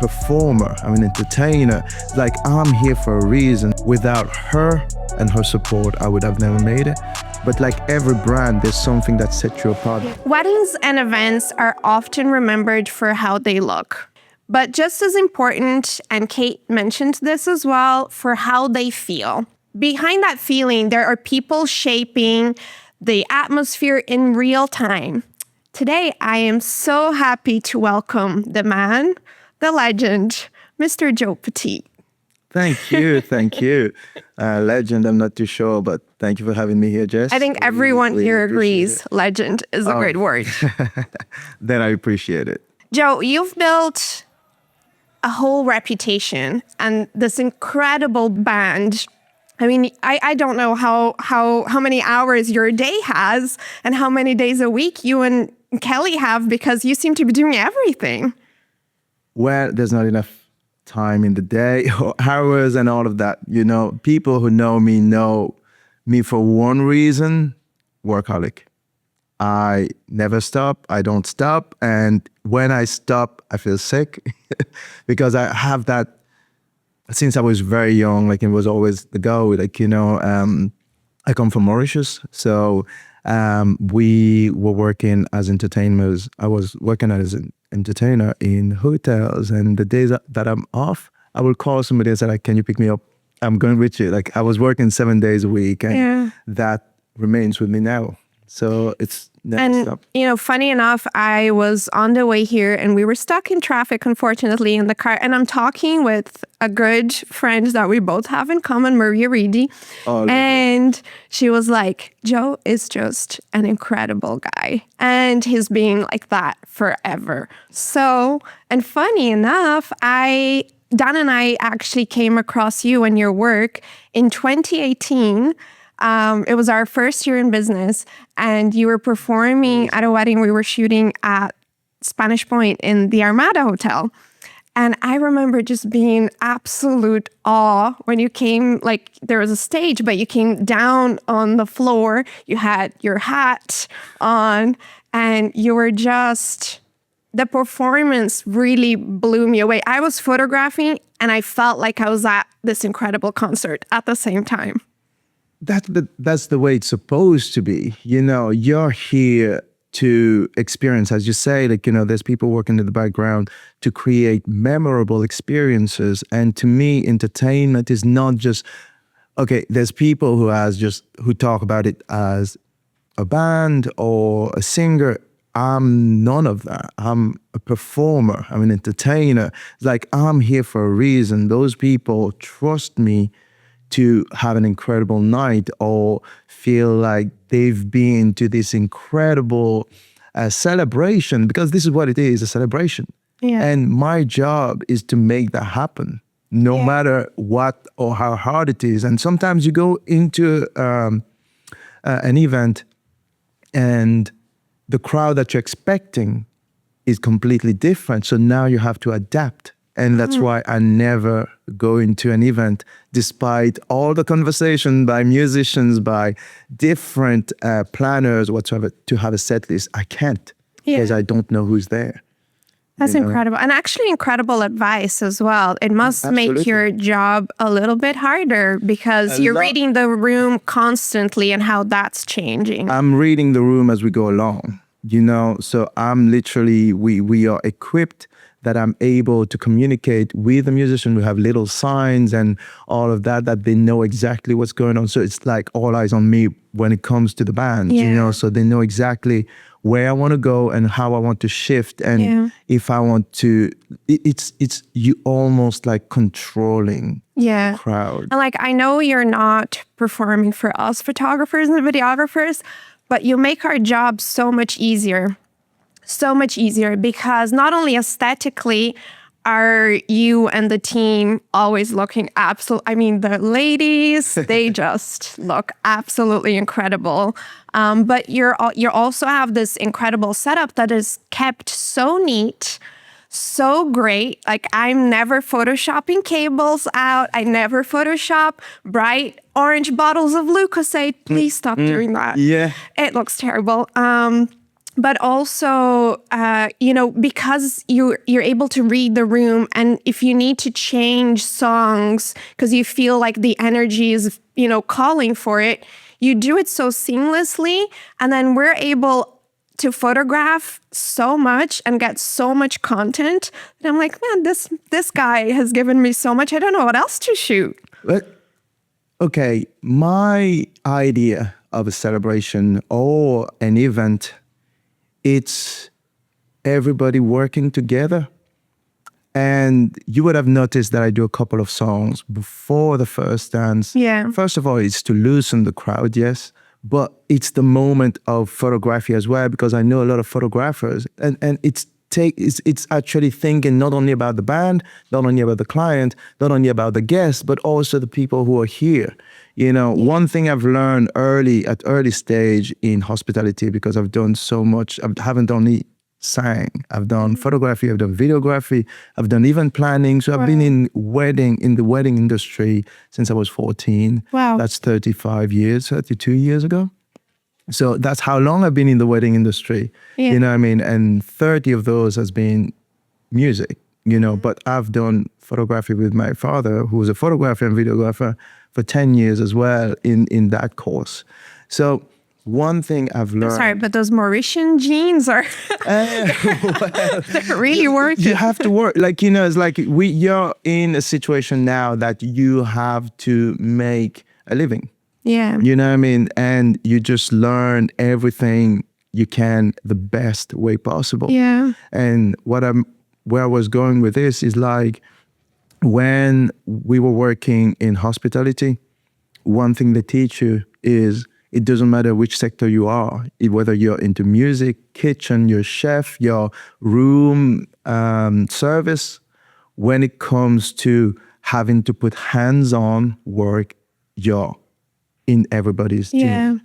performer, I'm an entertainer. Like, I'm here for a reason. Without her and her support, I would have never made it. But like every brand, there's something that sets you apart. Weddings and events are often remembered for how they look. But just as important, and Kate mentioned this as well, for how they feel. Behind that feeling, there are people shaping the atmosphere in real time. Today, I am so happy to welcome the man, the legend, Mr. Joe Petit. Thank you, thank you. Legend, I'm not too sure, but thank you for having me here, Jess. I think everyone here agrees legend is a great word. Then I appreciate it. Joe, you've built a whole reputation and this incredible band. I mean, I don't know how many hours your day has and how many days a week you and Kelly have, because you seem to be doing everything. Well, there's not enough time in the day or hours and all of that. You know, people who know me for one reason: workaholic. I never stop. I don't stop. And when I stop, I feel sick because I have that since I was very young. Like, it was always the goal. Like, you know, I come from Mauritius. So we were working as entertainers. I was working as an entertainer in hotels. And the days that I'm off, I will call somebody and say, like, can you pick me up? I'm going with you. Like, I was working 7 days a week. And that remains with me now. So it's never stopped. You know, funny enough, I was on the way here and we were stuck in traffic, unfortunately, in the car. And I'm talking with a good friend that we both have in common, Maria Reedy. Oh, and she was like, Joe is just an incredible guy. And he's being like that forever. So, and funny enough, Dan and I actually came across you and your work in 2018. It was our first year in business, and you were performing at a wedding we were shooting at Spanish Point in the Armada Hotel. And I remember just being absolute awe when you came, like, there was a stage, but you came down on the floor, you had your hat on, and you were just, the performance really blew me away. I was photographing and I felt like I was at this incredible concert at the same time. That's the way it's supposed to be. You know, you're here to experience, as you say, like, you know, there's people working in the background to create memorable experiences. And to me, entertainment is not just, okay, there's people who talk about it as a band or a singer. I'm none of that. I'm a performer. I'm an entertainer. Like, I'm here for a reason. Those people trust me to have an incredible night or feel like they've been to this incredible celebration, because this is what it is, a celebration. Yeah. And my job is to make that happen, no matter what or how hard it is. And sometimes you go into an event and the crowd that you're expecting is completely different. So now you have to adapt. And that's why I never go into an event, despite all the conversation by musicians, by different planners, whatsoever, to have a set list. I can't, because I don't know who's there. That's incredible. And actually incredible advice as well. It must make your job a little bit harder, because you're reading the room constantly and how that's changing. I'm reading the room as we go along, you know, so I'm literally, we are equipped that I'm able to communicate with the musician. We have little signs and all of that they know exactly what's going on. So it's like all eyes on me when it comes to the band, you know, so they know exactly where I want to go and how I want to shift. And if I want to, it's you almost like controlling the crowd. And like, I know you're not performing for us photographers and videographers, but you make our job so much easier. So much easier, because not only aesthetically are you and the team always looking I mean, the ladies, they just look absolutely incredible. But you also have this incredible setup that is kept so neat, so great. Like, I'm never photoshopping cables out. I never Photoshop bright orange bottles of Lucozade. Please stop doing that. Yeah. It looks terrible. but also, because you're able to read the room, and if you need to change songs because you feel like the energy is, calling for it, you do it so seamlessly, and then we're able to photograph so much and get so much content. And I'm like, man, this guy has given me so much. I don't know what else to shoot. But okay, my idea of a celebration or an event, it's everybody working together. And you would have noticed that I do a couple of songs before the first dance. Yeah. First of all, it's to loosen the crowd, yes. But it's the moment of photography as well, because I know a lot of photographers. And it's actually thinking not only about the band, not only about the client, not only about the guests, but also the people who are here. One thing I've learned early stage in hospitality, because I've done so much, I haven't only sang, I've done photography, I've done videography, I've done event planning. So I've been in the wedding industry since I was 14. Wow. That's 32 years ago. So that's how long I've been in the wedding industry. Yeah. You know what I mean? And 30 of those has been music, but I've done photography with my father, who was a photographer and videographer, for 10 years as well in that course. So one thing I've learned... Sorry, but those Mauritian genes are they're really working. You have to work. It's like you're in a situation now that you have to make a living. Yeah. You know what I mean? And you just learn everything you can the best way possible. Yeah. And where I was going with this is like, when we were working in hospitality, one thing they teach you is it doesn't matter which sector you are, whether you're into music, kitchen, your chef, your room service, when it comes to having to put hands-on work, you're in everybody's team.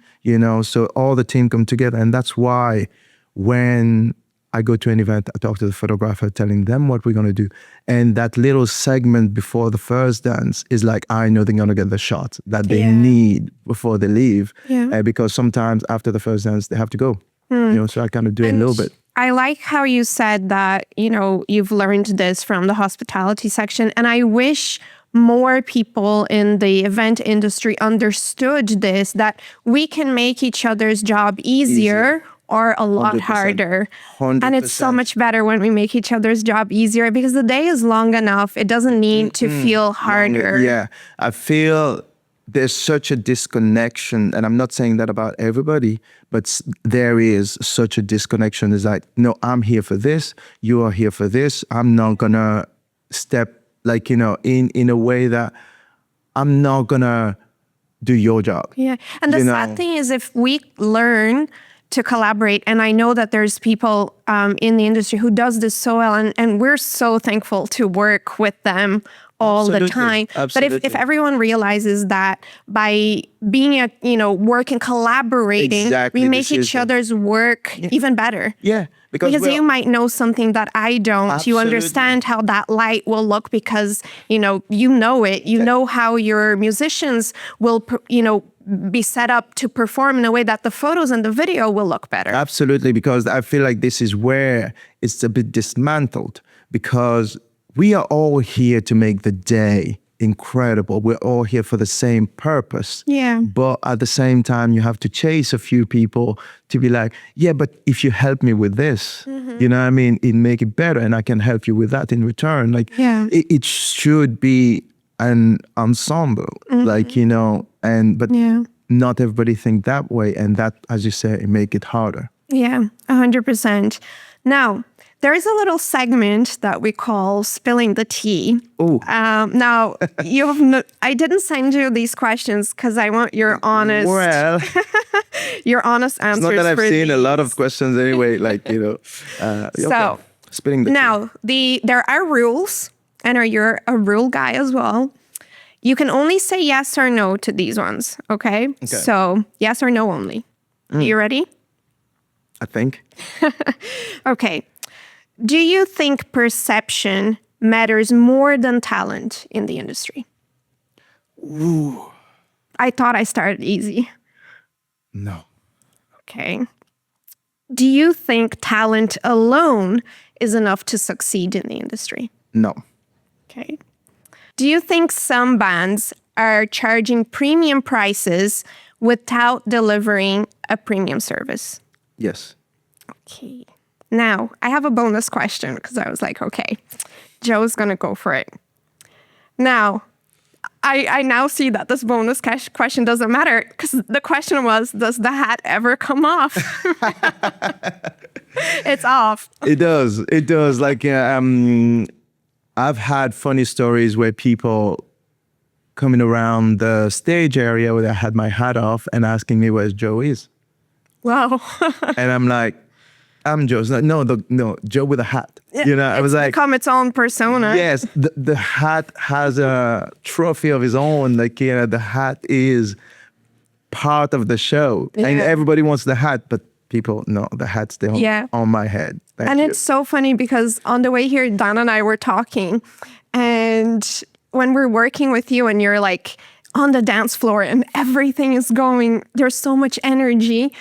So all the team come together. And that's why when I go to an event, I talk to the photographer, telling them what we're going to do. And that little segment before the first dance is like, I know they're going to get the shot that they need before they leave. Yeah. Because sometimes after the first dance, they have to go. So I kind of do it a little bit. I like how you said that, you've learned this from the hospitality section. And I wish more people in the event industry understood this, that we can make each other's job easier. Or a lot 100%. harder. 100%. And it's so much better when we make each other's job easier, because the day is long enough. It doesn't need to feel harder. Yeah, I feel there's such a disconnection, and I'm not saying that about everybody, but there is such a disconnection. It's like, no, I'm here for this, you are here for this. I'm not gonna step in a way that I'm not gonna do your job. Yeah, and the sad thing is, if we learn to collaborate, and I know that there's people in the industry who does this so well, and we're so thankful to work with them all the time. Absolutely. But if everyone realizes that by being work and collaborating, we make each other's work even better. Yeah. Because you might know something that I don't. Absolutely. You understand how that light will look because, you know it. You know how your musicians will, be set up to perform in a way that the photos and the video will look better. Absolutely, because I feel like this is where it's a bit dismantled, because we are all here to make the day incredible. We're all here for the same purpose. Yeah. But at the same time, you have to chase a few people to be like, yeah, but if you help me with this, you know what I mean, it make it better, and I can help you with that in return. Like, it should be an ensemble, but not everybody think that way. And that, as you say, it make it harder. Yeah, 100%. Now, there is a little segment that we call spilling the tea. Oh. Now, I didn't send you these questions because I want your honest, your honest answers. It's not that I've seen these. a lot of questions anyway, So, spilling the now, there are rules, and you're a rule guy as well. You can only say yes or no to these ones, okay? So, yes or no only. You ready? I think. Okay. Do you think perception matters more than talent in the industry? Ooh. I thought I started easy. No. Okay. Do you think talent alone is enough to succeed in the industry? No. Okay. Do you think some bands are charging premium prices without delivering a premium service? Yes. Okay. Now, I have a bonus question because I was like, okay, Joe's going to go for it. Now, I now see that this bonus question doesn't matter because the question was, does the hat ever come off? It's off. It does. It does. Like, I've had funny stories where people coming around the stage area where I had my hat off and asking me where Joe is. Wow. And I'm like, I'm Joe. It's like, no, Joe with a hat. You know, I was like, become its own persona. yes, the hat has a trophy of his own. Like, you know, the hat is part of the show. Yeah. And everybody wants the hat, but people, no, the hat's still on my head. Thank and you. It's so funny because on the way here, Dan and I were talking, and when we're working with you and you're like on the dance floor and everything is going, there's so much energy.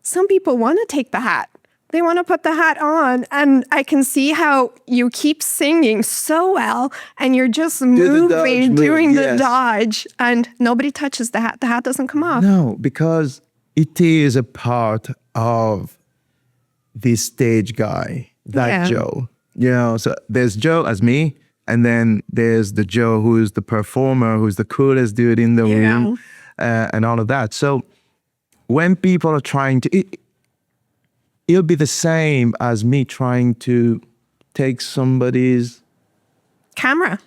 Some people want to take the hat. They want to put the hat on. And I can see how you keep singing so well and you're just moving, doing the dodge, and nobody touches the hat. The hat doesn't come off. No, because it is a part of this stage guy, that Joe. You know, so there's Joe as me, and then there's the Joe who's the performer, who's the coolest dude in the room, and all of that. So when people are trying to, it'll be the same as me trying to take somebody's camera,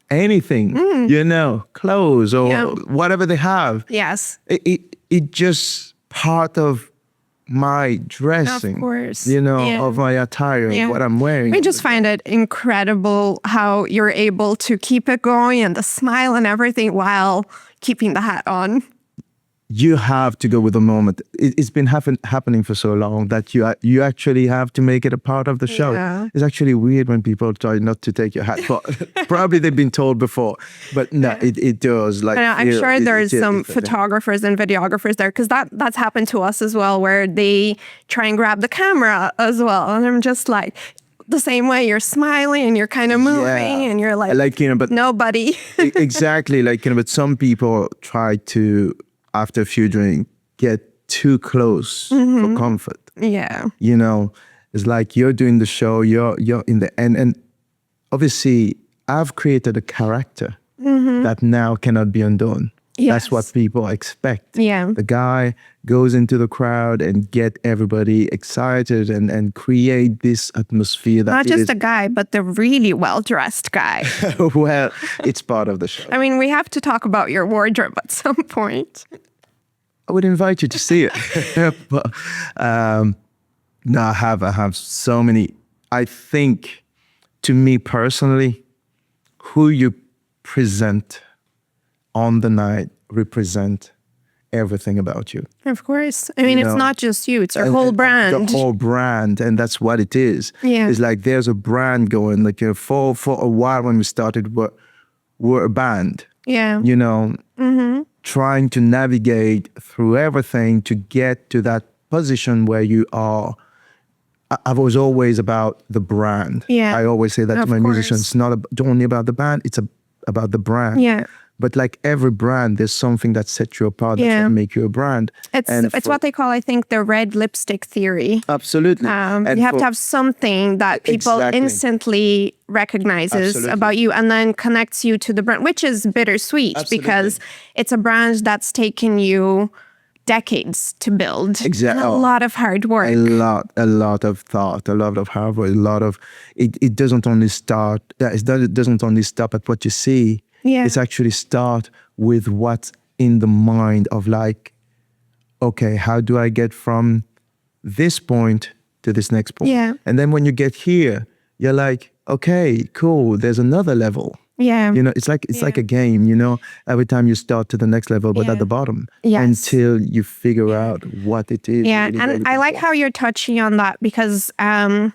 anything, you know, clothes or whatever they have. Yes. It just part of my dressing, of course, you know, of my attire, what I'm wearing. I just find it incredible how you're able to keep it going and the smile and everything while keeping the hat on. You have to go with the moment. It's been happening for so long that you actually have to make it a part of the show. Yeah. It's actually weird when people try not to take your hat off. Probably they've been told before, but no, it does. Like, I'm sure there's some photographers and videographers there because that's happened to us as well, where they try and grab the camera as well, and I'm just like, the same way you're smiling and you're kind of moving and you're like, you know, but nobody. Exactly, like, you know, but some people try to, after a few drinks, get too close for comfort. Yeah. You know, it's like you're doing the show, you're in the end. And obviously, I've created a character that now cannot be undone. Yes. That's what people expect. Yeah. The guy goes into the crowd and get everybody excited and create this atmosphere that not just a guy, but the really well-dressed guy. Well, it's part of the show. I mean, we have to talk about your wardrobe at some point. I would invite you to see it. But, no, I have so many. I think, to me personally, who you present on the night represent everything about you. Of course. I mean, it's not just you, it's our whole brand. The whole brand, and that's what it is. Yeah. It's like there's a brand going, like, you know, for a while when we started, we're a band. Yeah. You know, trying to navigate through everything to get to that position where you are. I was always about the brand. Yeah. I always say that to my course. musicians. It's not only about the band, it's about the brand. Yeah. But like every brand, there's something that sets you apart, that's what make you a brand. It's what they call, I think, the red lipstick theory. Absolutely. You have to have something that people instantly recognizes about you and then connects you to the brand, which is bittersweet because it's a brand that's taken you decades to build. Exactly. And a lot of hard work. A lot of thought, a lot of hard work, a lot of, it doesn't only start, it doesn't only stop at what you see. Yeah. It's actually start with what's in the mind of, like, okay, how do I get from this point to this next point? Yeah. And then when you get here, you're like, okay, cool, there's another level. Yeah. You know, it's like a game, you know, every time you start to the next level, but at the bottom, until you figure out what it is. Yeah. Really, And I like how you're touching on that because my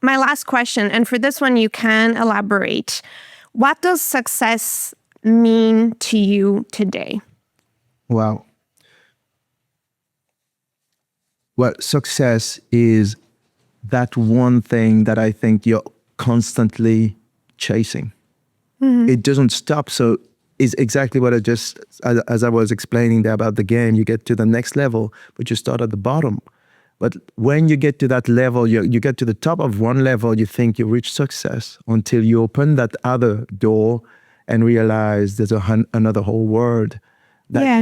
last question, and for this one, you can elaborate. What does success mean to you today? Wow. well, success is that one thing that I think you're constantly chasing. It doesn't stop. So it's exactly what I just, as I was explaining there about the game, you get to the next level, but you start at the bottom. But when you get to that level, you get to the top of one level, you think you reach success until you open that other door and realize there's another whole world that Yeah.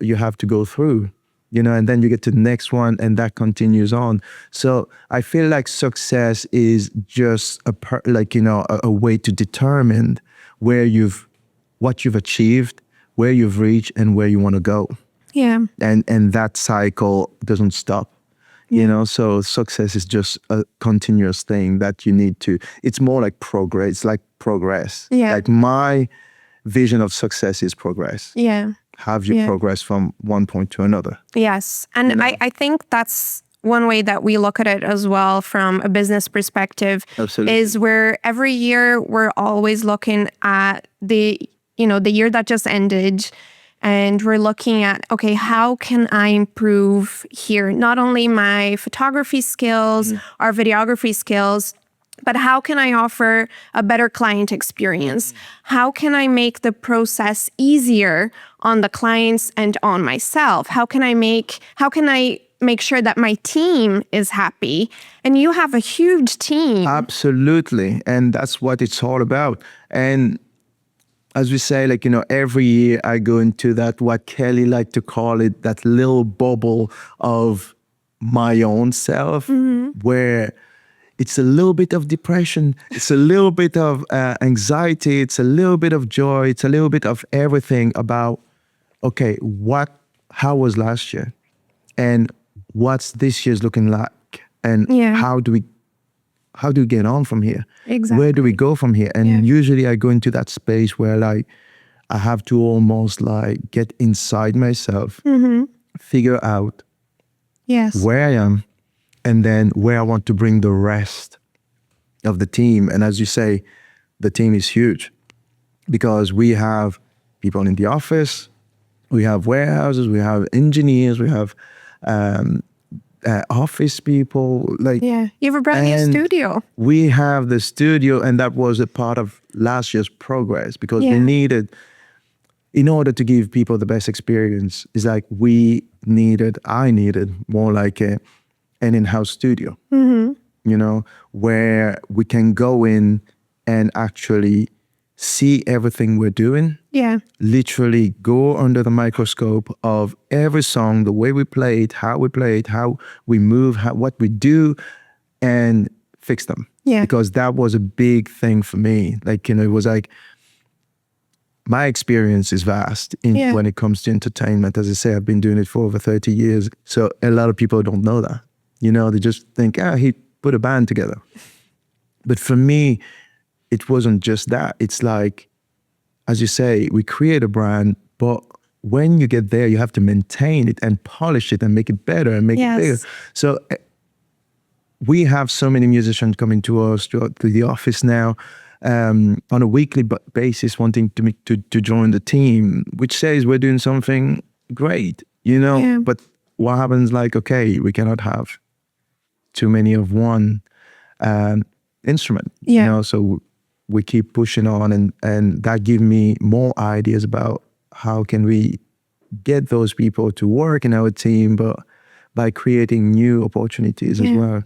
you have to go through, and then you get to the next one and that continues on. So I feel like success is just a way to determine what you've achieved, where you've reached, and where you want to go. Yeah. And that cycle doesn't stop. So success is just a continuous thing that you need to, it's more like progress. It's like progress. Yeah. Like my vision of success is progress. Yeah. Have you progress from one point to another? Yes. And I think that's one way that we look at it as well from a business perspective. Absolutely. Is where every year we're always looking at the year that just ended. And we're looking at, okay, how can I improve here? Not only my photography skills, or videography skills, but how can I offer a better client experience? How can I make the process easier on the clients and on myself? How can I make sure that my team is happy? And you have a huge team. Absolutely. And that's what it's all about. And as we say, every year I go into that, what Kelly liked to call it, that little bubble of my own self, where it's a little bit of depression, it's a little bit of anxiety, it's a little bit of joy, it's a little bit of everything about, okay, how was last year? And what's this year's looking like? And how do we get on from here? Exactly. Where do we go from here? And usually I go into that space where I have to almost get inside myself, figure out where I am, and then where I want to bring the rest of the team. And as you say, the team is huge because we have people in the office, we have warehouses, we have engineers, we have office people. You have a brand new studio. We have the studio, and that was a part of last year's progress because we needed, in order to give people the best experience, I needed more like an in-house studio, where we can go in and actually see everything we're doing. Yeah. Literally go under the microscope of every song, the way we play it, how we move, what we do, and fix them. Yeah. Because that was a big thing for me. It was my experience is vast when it comes to entertainment. As I say, I've been doing it for over 30 years. So a lot of people don't know that. They just think, he put a band together. But for me, it wasn't just that. It's as you say, we create a brand, but when you get there, you have to maintain it and polish it and make it better and make it bigger. So we have so many musicians coming to us, to the office now, on a weekly basis, wanting to join the team, which says we're doing something great, But what happens? Okay, we cannot have too many of one instrument, So we keep pushing on, and that gives me more ideas about how can we get those people to work in our team, but by creating new opportunities as well.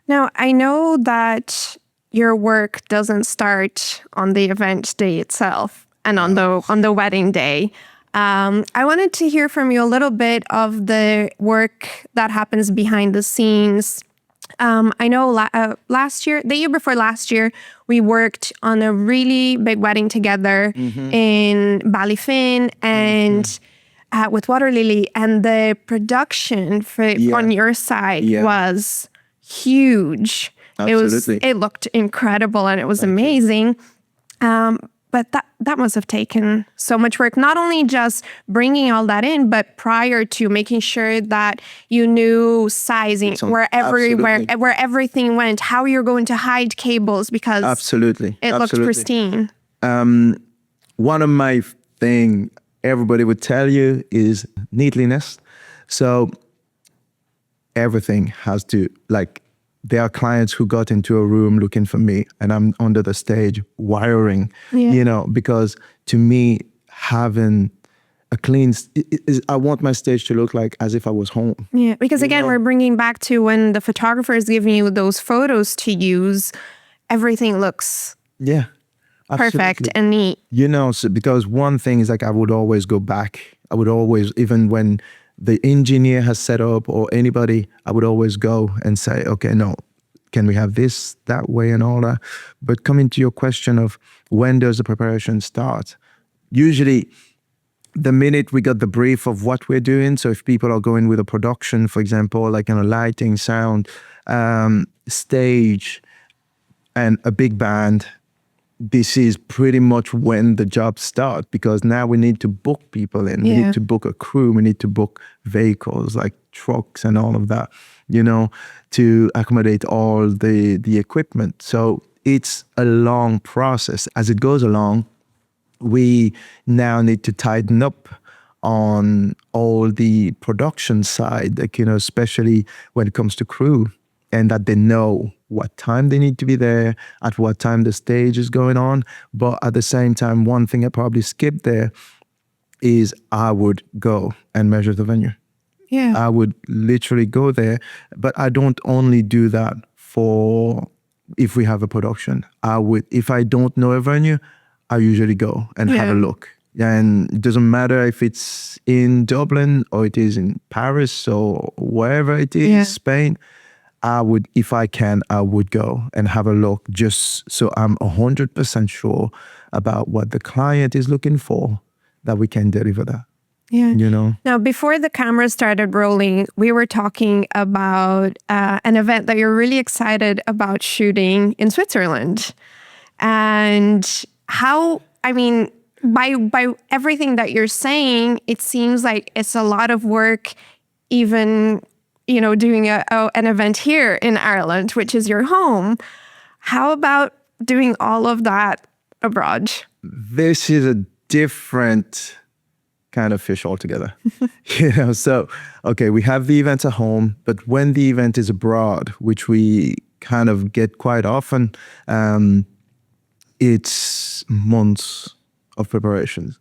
Now, I know that your work doesn't start on the event day itself and on the wedding day. I wanted to hear from you a little bit of the work that happens behind the scenes. I know the year before last year, we worked on a really big wedding together in Ballyfin and with Water Lily, and the production on your side was huge. Absolutely. It looked incredible and it was amazing. But that must have taken so much work, not only just bringing all that in, but prior to making sure that you knew sizing, where everything went, how you're going to hide cables, because it looked pristine. One of my thing everybody would tell you is neatliness. So everything has to, like, there are clients who got into a room looking for me and I'm under the stage wiring, Yeah. because to me, having a clean, I want my stage to look like as if I was home. Yeah, because again, we're bringing back to when the photographer is giving you those photos to use, everything looks Yeah, perfect absolutely. and neat. So because one thing is, like, I would always go back. I would always, even when the engineer has set up or anybody, I would always go and say, okay, no, can we have this that way and all that? But coming to your question of when does the preparation start? Usually the minute we got the brief of what we're doing. So if people are going with a production, for example, like lighting, sound, stage, and a big band, this is pretty much when the jobs start, because now we need to book people in. We Yeah. need to book a crew. We need to book vehicles like trucks and all of that, to accommodate all the equipment. So it's a long process. As it goes along, we now need to tighten up on all the production side, like, especially when it comes to crew, and that they know what time they need to be there, at what time the stage is going on. But at the same time, one thing I probably skipped there is I would go and measure the venue. Yeah. I would literally go there, but I don't only do that for if we have a production. If I don't know a venue, I usually go and have a Yeah. look. And it doesn't matter if it's in Dublin or it is in Paris or wherever it is, Yeah. Spain. If I can, I would go and have a look, just so I'm 100% sure about what the client is looking for, that we can deliver that. Yeah. You know? Now, before the camera started rolling, we were talking about an event that you're really excited about shooting in Switzerland. And how, I mean, by everything that you're saying, it seems like it's a lot of work, even, doing an event here in Ireland, which is your home. How about doing all of that abroad? This is a different kind of fish altogether. So, okay, we have the event at home, but when the event is abroad, which we kind of get quite often, it's months of preparations,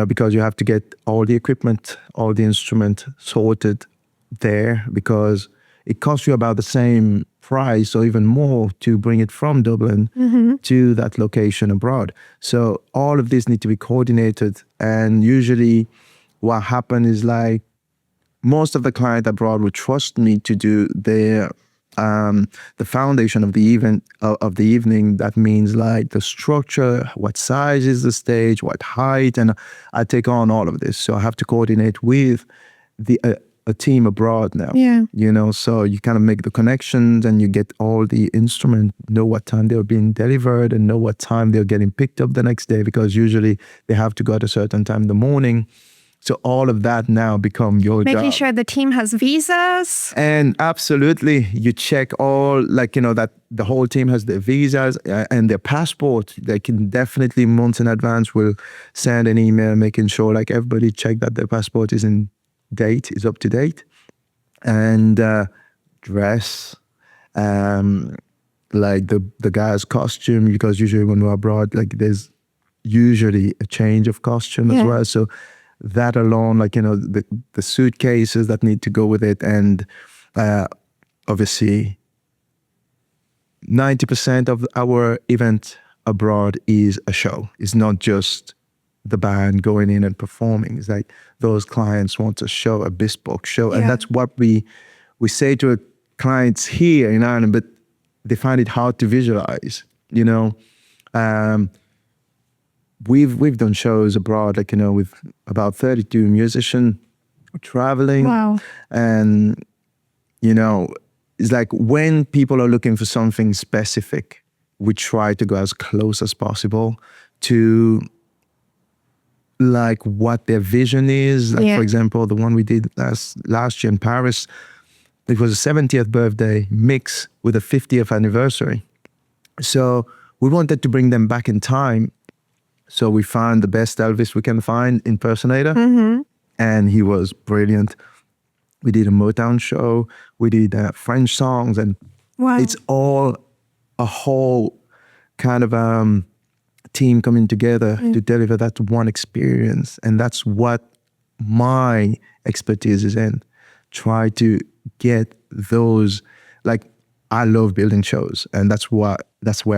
because you have to get all the equipment, all the instrument sorted there, because it costs you about the same price or even more to bring it from Dublin to that location abroad. So all of this need to be coordinated. And usually what happens is, like, most of the client abroad would trust me to do the foundation of the event of the evening. That means, like, the structure, what size is the stage, what height, and I take on all of this. So I have to coordinate with a team abroad now. Yeah. So you kind of make the connections and you get all the instruments, know what time they're being delivered and know what time they're getting picked up the next day, because usually they have to go at a certain time in the morning. So all of that now become your job. Making sure the team has visas. And absolutely, you check all, like, that the whole team has their visas and their passport. They can definitely, months in advance, will send an email making sure, like, everybody check that their passport is up to date. And dress, like the guy's costume, because usually when we're abroad, like, there's usually a change of costume as well. So that alone, like, the suitcases that need to go with it. And obviously 90% of our event abroad is a show. It's not just the band going in and performing. It's like those clients want a show, a bespoke show. And that's what we say to clients here in Ireland, but they find it hard to visualize. We've done shows abroad, like, with about 32 musicians traveling. Wow. And, it's like when people are looking for something specific, we try to go as close as possible to, like, what their vision is. Like, for example, the one we did last year in Paris, it was a 70th birthday mix with a 50th anniversary. So we wanted to bring them back in time. So we found the best Elvis we can find, impersonator. And he was brilliant. We did a Motown show. We did French songs, and Wow. it's all a whole kind of team coming together to deliver that one experience. And that's what my expertise is in. Try to get those, like, I love building shows, and that's where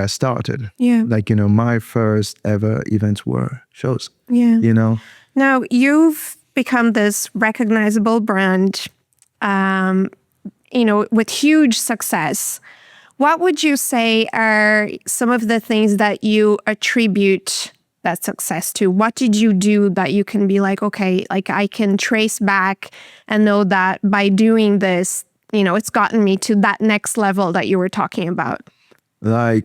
I started. Yeah. Like, my first ever events were shows. Yeah. Now, you've become this recognizable brand, with huge success. What would you say are some of the things that you attribute that success to? What did you do that you can be like, okay, like I can trace back and know that by doing this, it's gotten me to that next level that you were talking about? Like,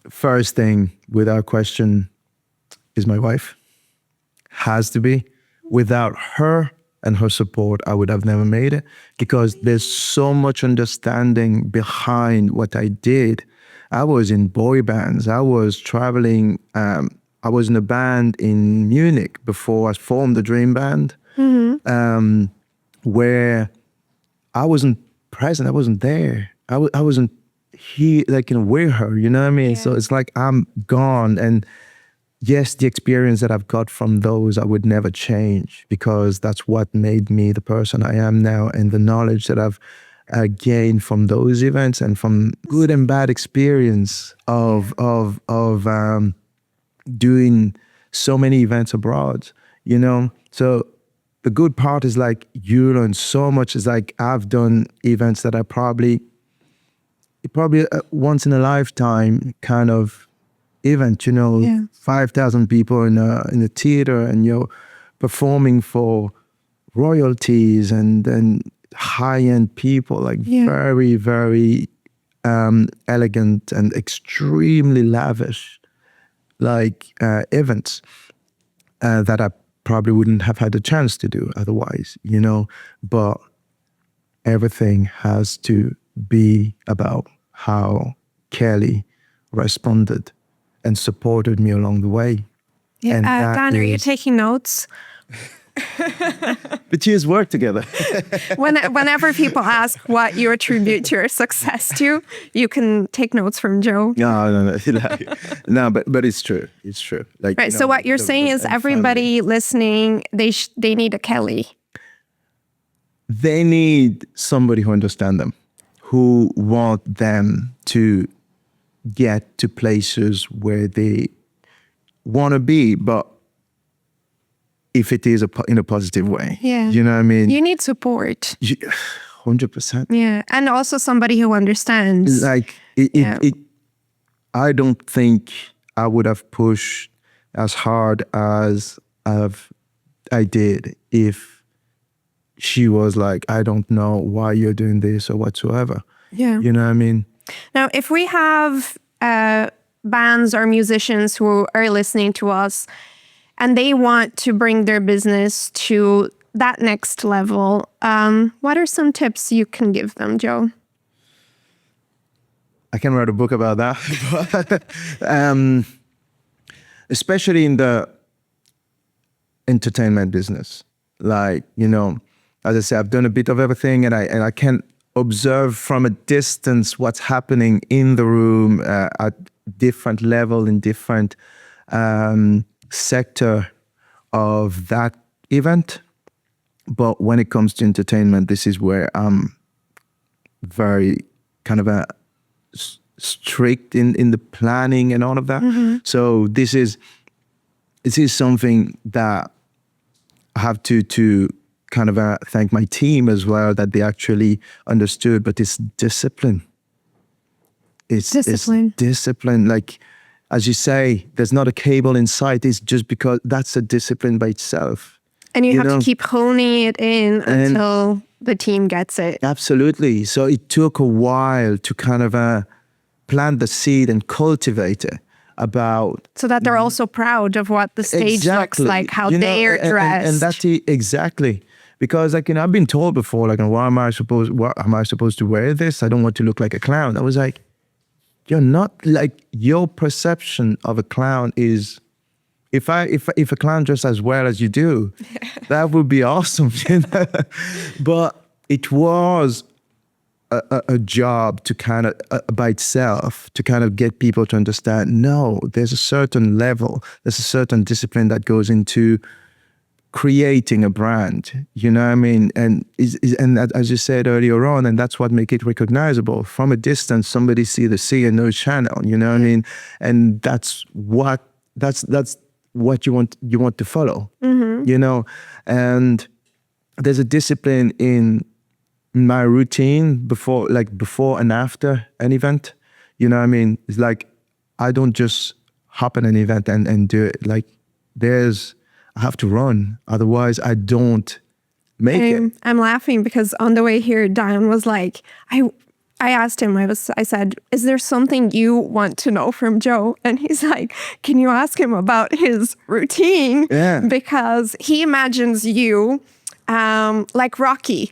first thing, without question, is my wife. Has to be. Without her and her support, I would have never made it, because there's so much understanding behind what I did. I was in boy bands. I was traveling. I was in a band in Munich before I formed the Dream Band, where I wasn't present. I wasn't there. I wasn't here, like, with her, you know what I mean? Yeah. So it's like I'm gone. And yes, the experience that I've got from those, I would never change, because that's what made me the person I am now. And the knowledge that I've gained from those events, and from good and bad experience of doing so many events abroad, So the good part is, like, you learn so much. It's like I've done events that are probably a once in a lifetime kind of event, 5,000 people in a theater, and you're performing for royalties and high-end people, like very, very elegant and extremely lavish, like events that I probably wouldn't have had a chance to do otherwise, But everything has to be about how Kelly responded and supported me along the way. Yeah. And that Dan, are you is- taking notes? But cheers, work together. Whenever people ask what you attribute your success to, you can take notes from Joe. No. No, but it's true. It's true. Like, Right. So what you're saying is everybody listening, they need a Kelly. they need somebody who understands them, who want them to get to places where they want to be, but if it is in a positive way. Yeah. You know what I mean? You need support. 100%. Yeah. And also somebody who understands. Like, I don't think I would have pushed as hard as I did if she was like, I don't know why you're doing this or whatsoever. Yeah. You know what I mean? Now, if we have bands or musicians who are listening to us and they want to bring their business to that next level, what are some tips you can give them, Joe? I can write a book about that. But, especially in the entertainment business. Like, as I say, I've done a bit of everything, and I can observe from a distance what's happening in the room at different level, in different sector of that event. But when it comes to entertainment, this is where I'm very kind of strict in the planning and all of that. Mm-hmm. So this is something that I have to kind of thank my team as well, that they actually understood. But it's discipline. It's discipline. Like, as you say, there's not a cable in sight. It's just because that's a discipline by itself. And you have to keep honing it in until the team gets it. Absolutely. So it took a while to kind of plant the seed and cultivate it about... So that they're also proud of what the stage looks like, how they're dressed. And that's exactly. Because, like, I've been told before, like, why am I supposed to wear this? I don't want to look like a clown. I was like, you're not, like, your perception of a clown is if a client dressed as well as you do, that would be awesome. You know? But it was a job to kind of by itself to kind of get people to understand. No, there's a certain level, there's a certain discipline that goes into creating a brand, you know what I mean? And as you said earlier on, and that's what make it recognizable. From a distance, somebody see the sea and no channel, you know what I mean? And that's what you want to follow, you know? And there's a discipline in my routine before and after an event, you know what I mean? It's like, I don't just hop on an event and do it. Like I have to run. Otherwise I don't make it. I'm laughing because on the way here, Diane was like, I asked him, I said, is there something you want to know from Joe? And he's like, can you ask him about his routine? Yeah. Because he imagines you like Rocky.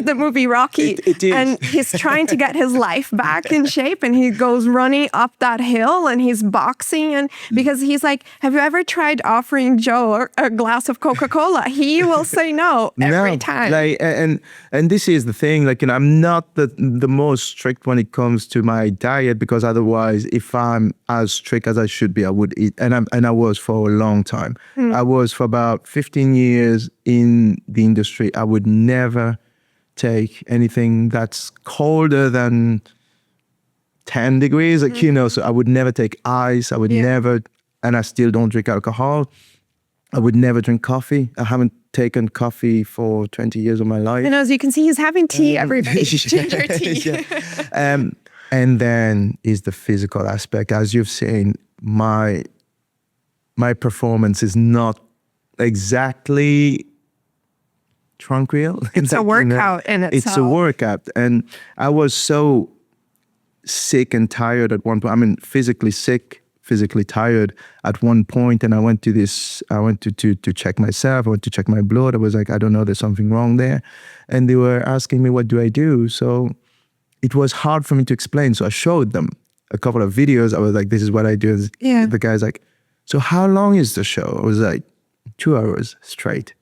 The movie Rocky. It is. And he's trying to get his life back in shape, and he goes running up that hill and he's boxing. And because he's like, have you ever tried offering Joe a glass of Coca-Cola? He will say no every time. Like, and this is the thing, like, you know, I'm not the most strict when it comes to my diet, because otherwise, if I'm as strict as I should be, I would eat. And I was for a long time. I was for about 15 years in the industry. I would never take anything that's colder than 10 degrees, like, you know, so I would never take ice. I would never, and I still don't drink alcohol. I would never drink coffee. I haven't taken coffee for 20 years of my life. And as you can see, he's having tea every day, ginger tea. And then is the physical aspect. As you've seen, my performance is not exactly tranquil. It's a workout in itself. It's a workout. And I was so sick and tired at one point. I mean, physically sick, physically tired at one point. And I went to check myself. I went to check my blood. I was like, I don't know, there's something wrong there. And they were asking me, what do I do? So it was hard for me to explain. So I showed them a couple of videos. I was like, this is what I do. Yeah. The guy's like, so how long is the show? I was like, 2 hours straight.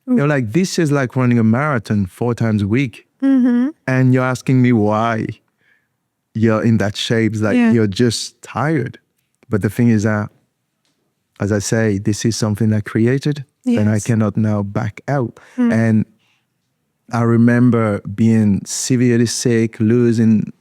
You're like, this is like running a marathon 4 times a week. And you're asking me why you're in that shape. It's like, you're just tired. But the thing is that, as I say, this is something I created, and I cannot now back out. And I remember being severely sick, losing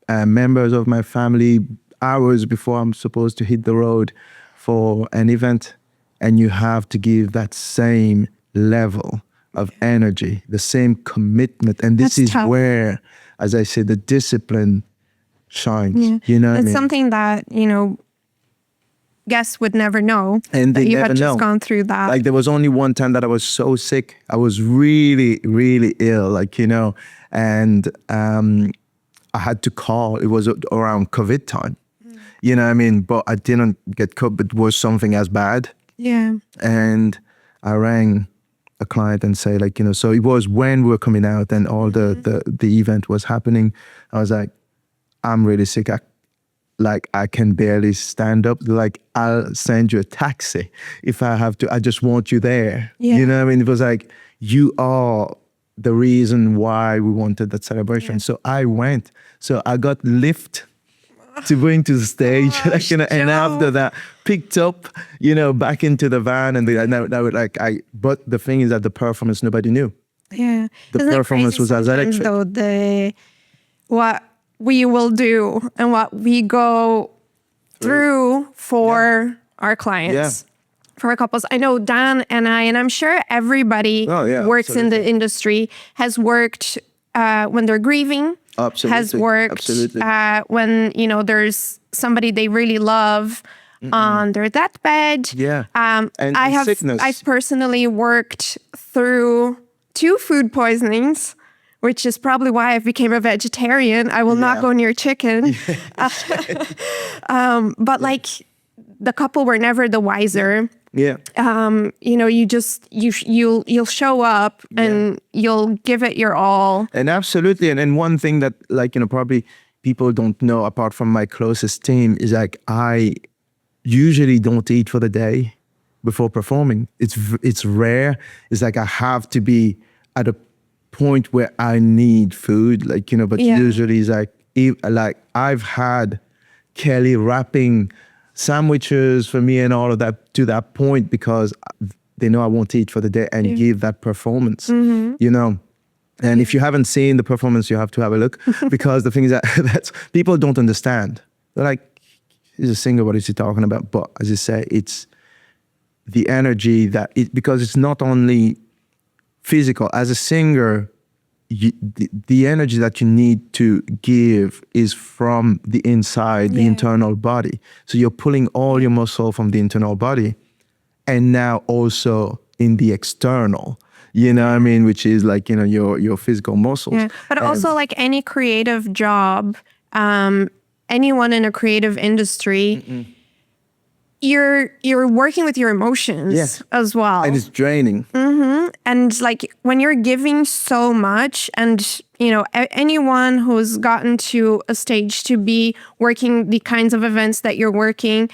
members of my family hours before I'm supposed to hit the road for an event. And you have to give that same level of energy, the same commitment. And this is tough. where, as I said, the discipline shines. You know what I It's mean? something that, you know, guests would never know. And they that you never had just know. gone through that. Like, there was only one time that I was so sick. I was really, really ill, like, you know, and I had to call. It was around COVID time. You know what I mean? But I didn't get COVID, but it was something as bad. Yeah. And I rang a client and say, like, you know, so it was when we were coming out and all the event was happening. I was like, I'm really sick. I can barely stand up. Like, I'll send you a taxi if I have to. I just want you there. Yeah. You know what I mean? It was like, you are the reason why we wanted that celebration. So I went. So I got lift to bring to the stage, like, you know, and after that, picked up, you know, back into the van, and but the thing is that the performance, nobody knew. Yeah. The Isn't it performance crazy was as sometimes, electric. though, what we will do and what we go through for our clients, for our couples. I know Dan and I'm sure everybody works in the industry, has worked when they're grieving. Absolutely. Has worked when, you know, there's somebody they really love on their deathbed. Yeah. And sickness. I've personally worked through 2 food poisonings, which is probably why I became a vegetarian. I will not go near chicken. But like, the couple were never the wiser. Yeah. You know, you'll show up and you'll give it your all. And absolutely. And one thing that, like, you know, probably people don't know apart from my closest team is, like, I usually don't eat for the day before performing. It's rare. It's like I have to be at a point where I need food, like, you know, but Yeah. usually it's like I've had Kelly wrapping sandwiches for me and all of that to that point because they know I won't eat for the day and give that performance, you know. And if you haven't seen the performance, you have to have a look because the thing is that that's people don't understand. They're like, he's a singer, what is he talking about? But as you say, it's the energy because it's not only physical. As a singer, the energy that you need to give is from the inside, the internal body. So you're pulling all your muscle from the internal body and now also in the external, you know what I mean? Which is like, you know, your physical muscles. Yeah. But also like any creative job, anyone in a creative industry, you're working with your emotions as well. And it's draining. And like when you're giving so much and, you know, anyone who's gotten to a stage to be working the kinds of events that you're working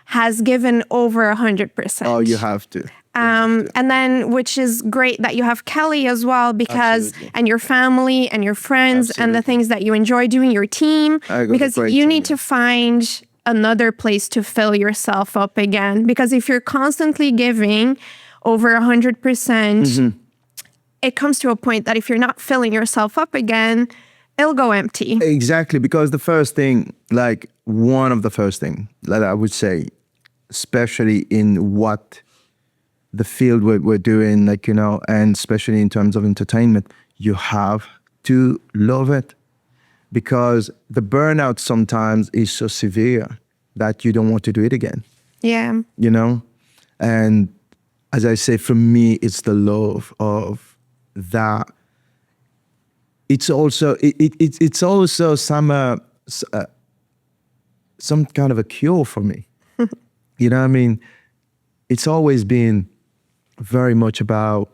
has given over 100%. Oh, you have to. And then, which is great that you have Kelly as well, because, and your family and your friends and the things that you enjoy doing, your team, because you need to find another place to fill yourself up again. Because if you're constantly giving over 100%, it comes to a point that if you're not filling yourself up again, it'll go empty. Exactly, because the first thing, like one of the first thing that I would say, especially in what the field we're doing, like, you know, and especially in terms of entertainment, you have to love it because the burnout sometimes is so severe that you don't want to do it again. Yeah. You know? And as I say, for me, it's the love of that. It's also it's also some kind of a cure for me. You know what I mean? It's always been very much about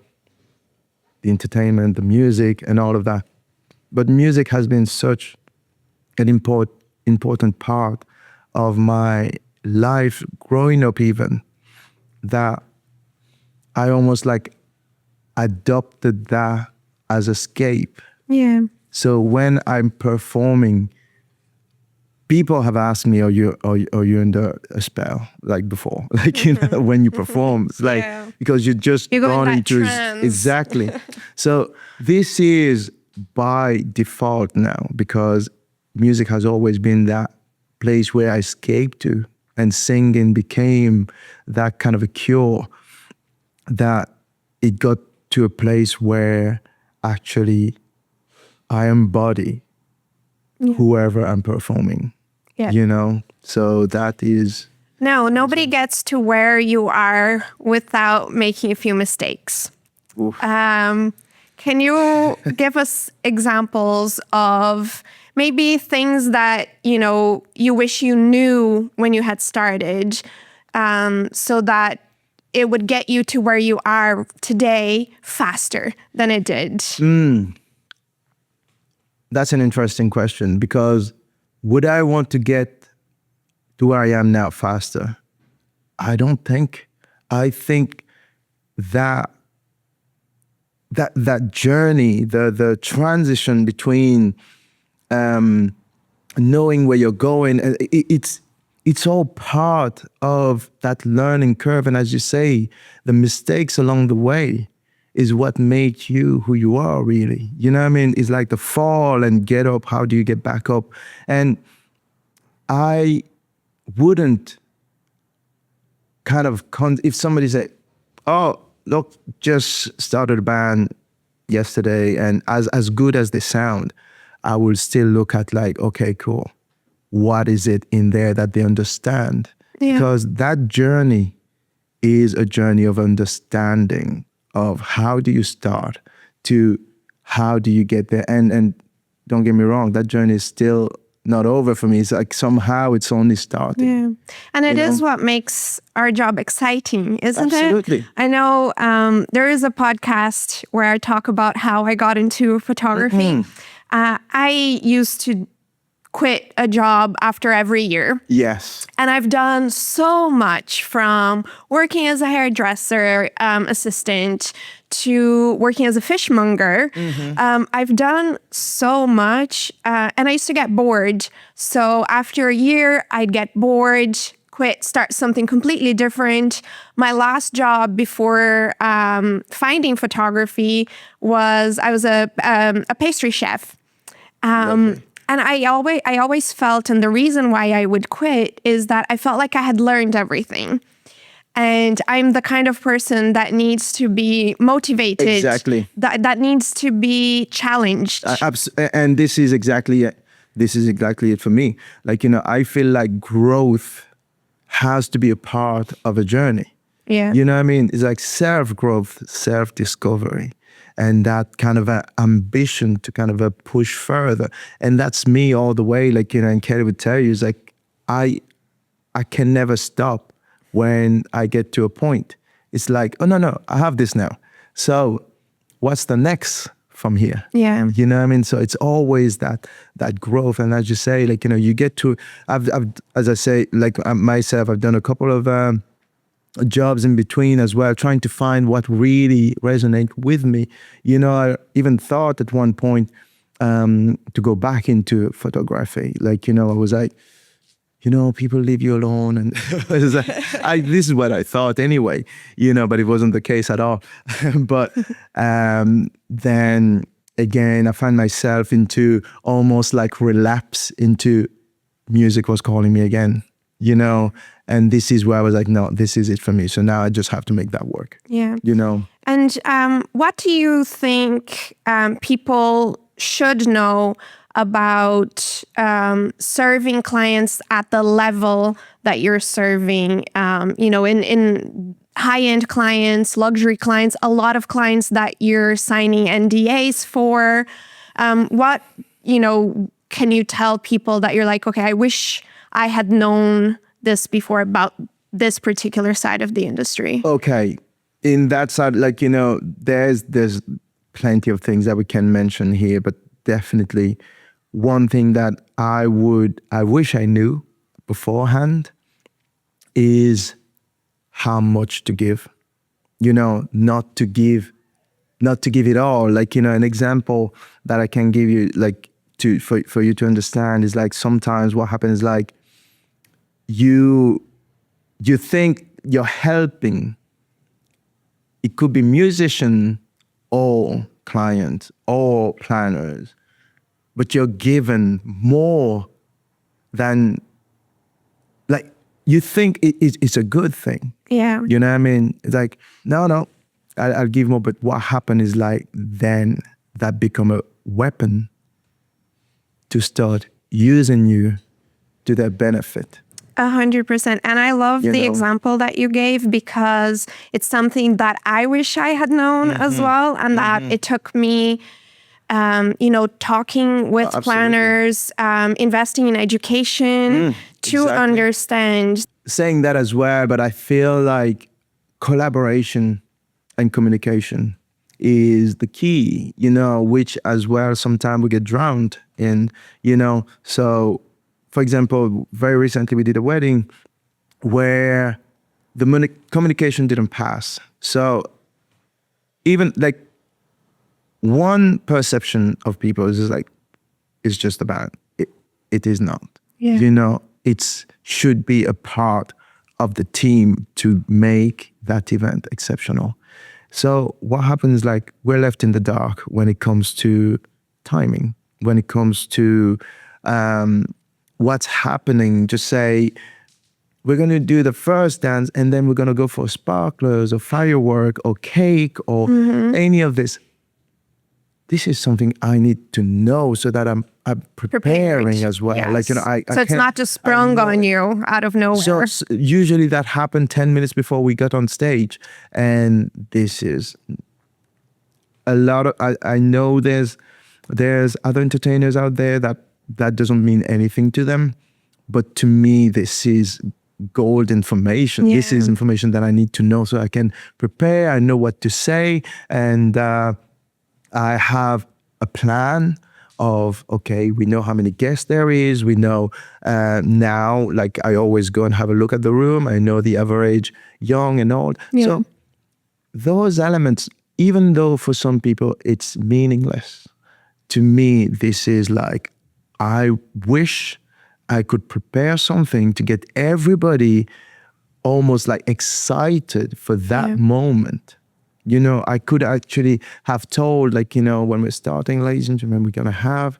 the entertainment, the music, and all of that. But music has been such an important part of my life growing up, even that I almost like adopted that as escape. Yeah. So when I'm performing, people have asked me, are you under a spell like before? Like, you know, when you perform, it's like, because you're just gone into exactly. So this is by default now, because music has always been that place where I escaped to, and singing became that kind of a cure, that it got to a place where actually I embody whoever I'm performing. You know, so that is. No, nobody gets to where you are without making a few mistakes. Can you give us examples of maybe things that, you know, you wish you knew when you had started, so that it would get you to where you are today faster than it did? That's an interesting question, because would I want to get to where I am now faster? I don't think. I think that journey, the transition between knowing where you're going, it's all part of that learning curve. And as you say, the mistakes along the way is what made you who you are, really. You know what I mean? It's like the fall and get up. How do you get back up? And I wouldn't kind of, if somebody said, oh, look, just started a band yesterday, and as good as they sound, I will still look at like, okay, cool. What is it in there that they understand? Because that journey is a journey of understanding of how do you start to how do you get there. And don't get me wrong, that journey is still not over for me. It's like somehow it's only starting. Yeah. And it is what makes our job exciting, isn't it? Absolutely. I know there is a podcast where I talk about how I got into photography. I used to quit a job after every year. Yes. And I've done so much, from working as a hairdresser assistant to working as a fishmonger. I've done so much, and I used to get bored. So after a year, I'd get bored, quit, start something completely different. My last job before finding photography was I was a pastry chef. And I always felt, and the reason why I would quit is that I felt like I had learned everything. And I'm the kind of person that needs to be motivated. Exactly. That needs to be challenged. And this is exactly it. This is exactly it for me. Like, I feel like growth has to be a part of a journey. Yeah. You know what I mean? It's like self-growth, self-discovery, and that kind of a ambition to kind of a push further. And that's me all the way. Like, and Kelly would tell you, is like, I can never stop when I get to a point. It's like, oh, no, I have this now. So what's the next from here? Yeah. You know what I mean? So it's always that growth. And as you say, like, you get to, I've as I say, like myself, I've done a couple of jobs in between as well, trying to find what really resonate with me. I even thought at one point to go back into photography. Like, I was like, people leave you alone. And this is what I thought anyway, but it wasn't the case at all. But then again, I find myself into almost like relapse into music was calling me again, and this is where I was like, no, this is it for me. So now I just have to make that work. Yeah. And what do you think people should know about serving clients at the level that you're serving? In high-end clients, luxury clients, a lot of clients that you're signing NDAs for. What can you tell people that you're like, okay, I wish I had known this before about this particular side of the industry? Okay. In that side, like, there's plenty of things that we can mention here, but definitely one thing that I wish I knew beforehand is how much to give, not to give it all. Like, an example that I can give you, like, for you to understand is like, sometimes what happens, like, you think you're helping. It could be musician or client or planners, but you're given more than, like, you think it's a good thing. Yeah. You know what I mean? It's like, no, I'll give more. But what happened is, like, then that become a weapon to start using you to their benefit. 100%. And I love the example that you gave, because it's something that I wish I had known as well. And that it took me, talking with planners, investing in education to understand. Saying that as well, but I feel like collaboration and communication is the key, which as well sometimes we get drowned in, So, for example, very recently we did a wedding where the communication didn't pass. So even like one perception of people is just like, it's just about it. It is not. Yeah. It should be a part of the team to make that event exceptional. So what happens, like, we're left in the dark when it comes to timing, when it comes to what's happening. Just say, we're going to do the first dance and then we're going to go for sparklers or firework or cake or any of this. This is something I need to know so that I'm preparing as well. Yes. Like, so it's not just sprung on you out of nowhere. So usually that happened 10 minutes before we got on stage. And this is a lot of, I know there's other entertainers out there that doesn't mean anything to them. But to me, this is gold information. Yeah. This is information that I need to know so I can prepare. I know what to say. And I have a plan of, okay, we know how many guests there is. We know now, like I always go and have a look at the room. I know the average young and old. Yeah. So those elements, even though for some people it's meaningless, to me, this is like, I wish I could prepare something to get everybody almost like excited for that moment. You know, I could actually have told, like, you know, when we're starting, ladies and gentlemen, we're going to have,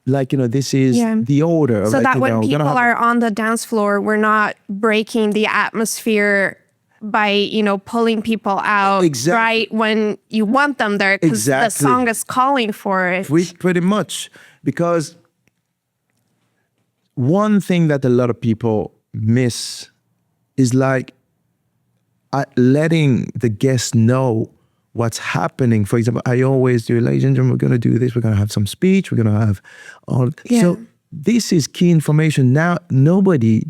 like, you know, this is the order. So like, that you when know, people are on the dance floor, we're not breaking the atmosphere by, you know, pulling people out right when you want them there because the song is calling for it. Pretty much. Because one thing that a lot of people miss is like letting the guests know what's happening. For example, I always do, ladies and gentlemen, we're going to do this. We're going to have some speech. We're going to have all. So this is key information. Now, nobody,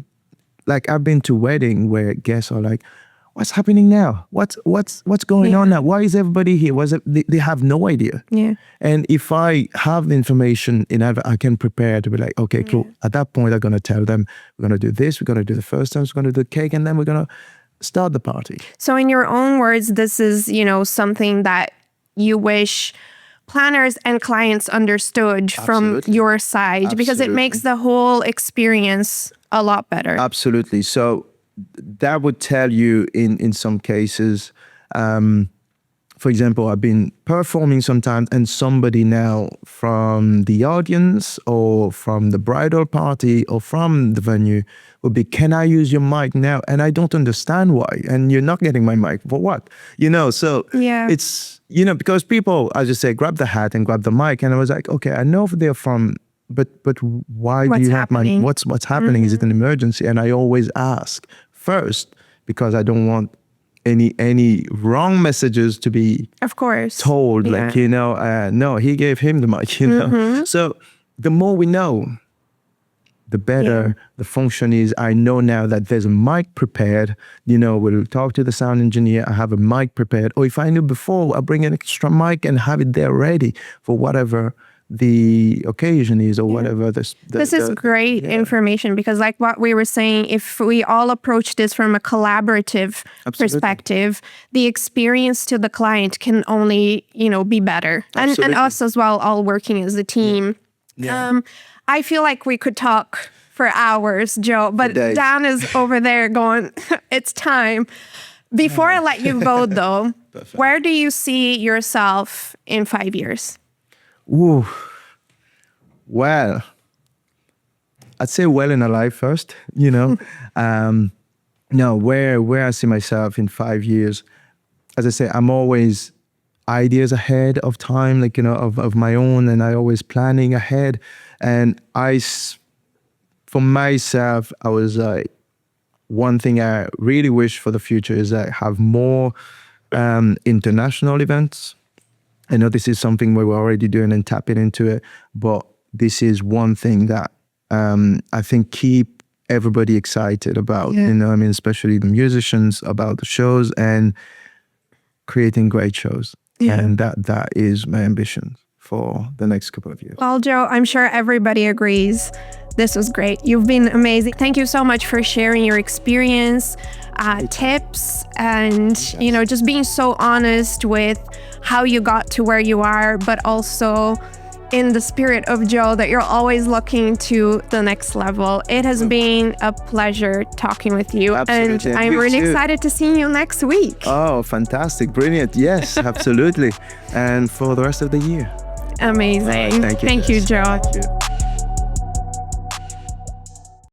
like I've been to wedding where guests are like, what's happening now? What's going on now? Why is everybody here? They have no idea. Yeah. And if I have the information in advance, I can prepare to be like, okay, cool. At that point, I'm going to tell them, we're going to do this. We're going to do the first dance. We're going to do the cake. And then we're going to start the party. So in your own words, this is, you know, something that you wish planners and clients understood from your side because it makes the whole experience a lot better. Absolutely. So that would tell you in some cases, for example, I've been performing sometimes and somebody now from the audience or from the bridal party or from the venue would be, can I use your mic now? And I don't understand why. And you're not getting my mic for what? You know, so it's, you know, because people, as you say, grab the hat and grab the mic. And I was like, okay, I know they're from, but why do you have my, what's happening? Is it an emergency? And I always ask first, because I don't want any wrong messages to be told, like, you know, no, he gave him the mic, you know. So the more we know, the better the function is. I know now that there's a mic prepared, you know, we'll talk to the sound engineer, I have a mic prepared. Or if I knew before, I'll bring an extra mic and have it there ready for whatever the occasion is or whatever. This is great information because like what we were saying, if we all approach this from a collaborative perspective, the experience to the client can only, you know, be better. And us as well, all working as a team. I feel like we could talk for hours, Joe, but Dan is over there going, it's time. Before I let you go though, where do you see yourself in 5 years? Ooh. Well, I'd say well and alive first, you know. No, where I see myself in 5 years, as I say, I'm always ideas ahead of time, like, you know, of my own, and I always planning ahead. And for myself, I was like, one thing I really wish for the future is I have more international events. I know this is something we're already doing and tapping into it, but this is one thing that I think keep everybody excited about, you know, I mean, especially the musicians, about the shows and creating great shows. And that is my ambition for the next couple of years. Well, Joe, I'm sure everybody agrees. This was great. You've been amazing. Thank you so much for sharing your experience, tips, and, you know, just being so honest with how you got to where you are, but also in the spirit of Joe, that you're always looking to the next level. It has been a pleasure talking with you. Absolutely. And I'm really excited to see you next week. Oh, fantastic. Brilliant. Yes, absolutely. And for the rest of the year. Amazing. Thank you. Thank you, Joe. Thank you.